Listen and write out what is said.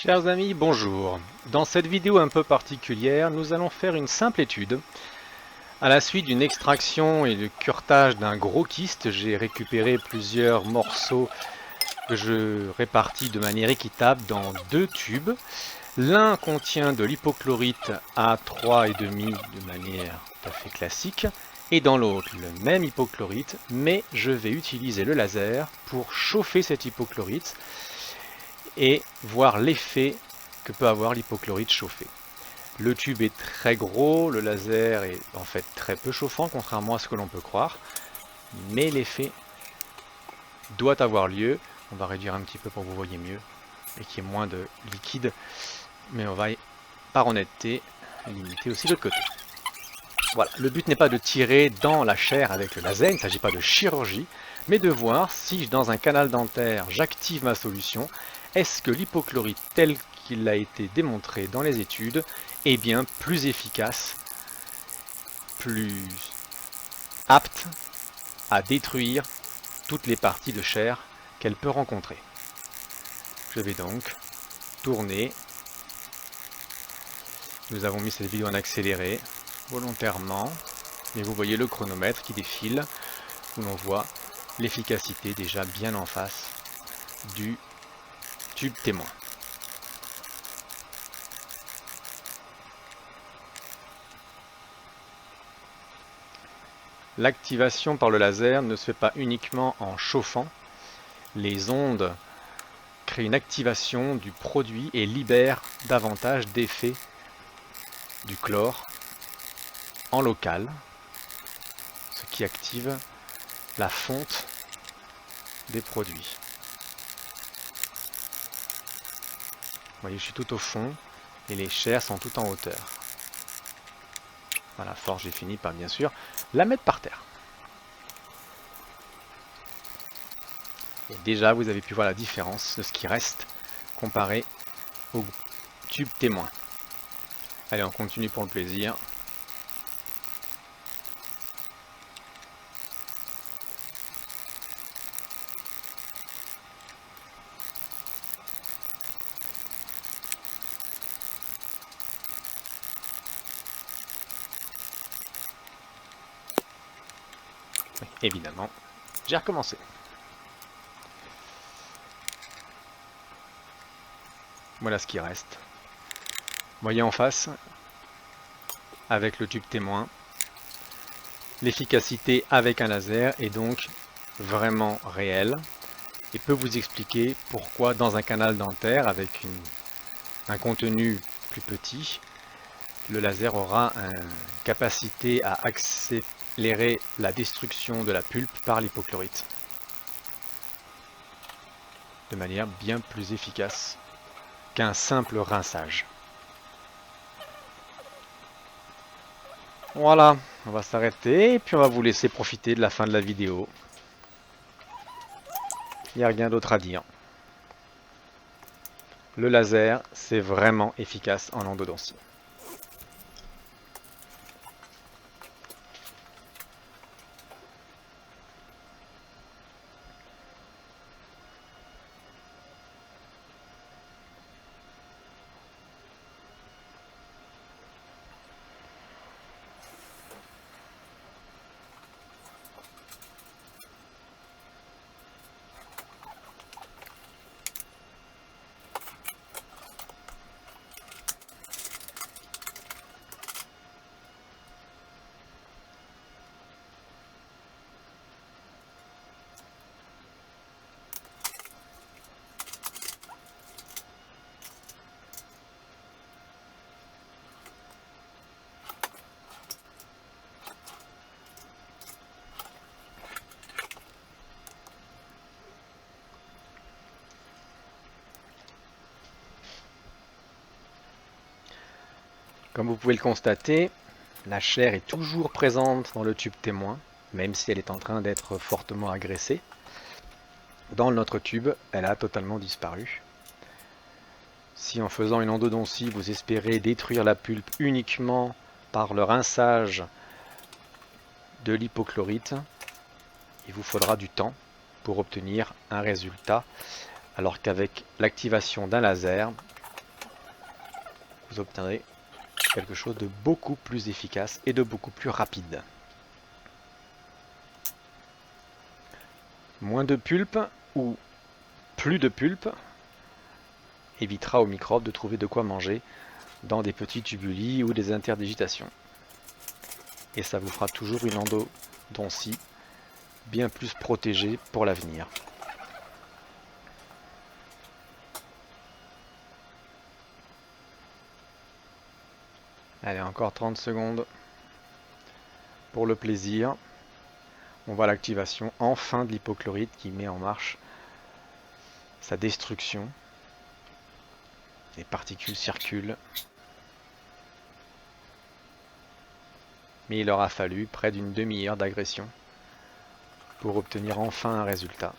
Chers amis, bonjour. Dans cette vidéo un peu particulière, nous allons faire une simple étude. À la suite d'une extraction et de curetage d'un gros kyste, j'ai récupéré plusieurs morceaux que je répartis de manière équitable dans deux tubes. L'un contient de l'hypochlorite à 3,5 de manière tout à fait classique, et dans l'autre le même hypochlorite, mais je vais utiliser le laser pour chauffer cet hypochlorite et voir l'effet que peut avoir l'hypochlorite chauffé. Le tube est très gros, le laser est en fait très peu chauffant, contrairement à ce que l'on peut croire, mais l'effet doit avoir lieu. On va réduire un petit peu pour que vous voyez mieux et qu'il y ait moins de liquide, mais on va, par honnêteté, limiter aussi de côté. Voilà, le but n'est pas de tirer dans la chair avec le laser, il ne s'agit pas de chirurgie, mais de voir si dans un canal dentaire j'active ma solution. Est-ce que l'hypochlorite tel qu'il a été démontré dans les études est bien plus efficace, plus apte à détruire toutes les parties de chair qu'elle peut rencontrer? Je vais donc tourner. Nous avons mis cette vidéo en accéléré volontairement, mais vous voyez le chronomètre qui défile, où l'on voit l'efficacité déjà bien en face du tube témoin. L'activation par le laser ne se fait pas uniquement en chauffant. Les ondes créent une activation du produit et libèrent davantage d'effets du chlore en local, ce qui active la fonte des produits. Vous voyez, je suis tout au fond et les chairs sont tout en hauteur. Voilà, force, j'ai fini par bien sûr la mettre par terre. Et déjà, vous avez pu voir la différence de ce qui reste comparé au tube témoin. Allez, on continue pour le plaisir. Oui, évidemment, j'ai recommencé. Voilà ce qui reste. Vous voyez en face, avec le tube témoin, l'efficacité avec un laser est donc vraiment réelle et peut vous expliquer pourquoi dans un canal dentaire avec un contenu plus petit, le laser aura une capacité à accélérer la destruction de la pulpe par l'hypochlorite de manière bien plus efficace qu'un simple rinçage. Voilà, on va s'arrêter et puis on va vous laisser profiter de la fin de la vidéo. Il n'y a rien d'autre à dire. Le laser, c'est vraiment efficace en endodontie. Comme vous pouvez le constater, la chair est toujours présente dans le tube témoin, même si elle est en train d'être fortement agressée. Dans notre tube, elle a totalement disparu. Si en faisant une endodontie, vous espérez détruire la pulpe uniquement par le rinçage de l'hypochlorite, il vous faudra du temps pour obtenir un résultat, alors qu'avec l'activation d'un laser, vous obtiendrez quelque chose de beaucoup plus efficace et de beaucoup plus rapide. Moins de pulpe ou plus de pulpe évitera aux microbes de trouver de quoi manger dans des petits tubuli ou des interdigitations. Et ça vous fera toujours une endodontie bien plus protégée pour l'avenir. Allez, encore 30 secondes pour le plaisir. On voit l'activation enfin de l'hypochlorite qui met en marche sa destruction. Les particules circulent. Mais il aura fallu près d'une demi-heure d'agression pour obtenir enfin un résultat.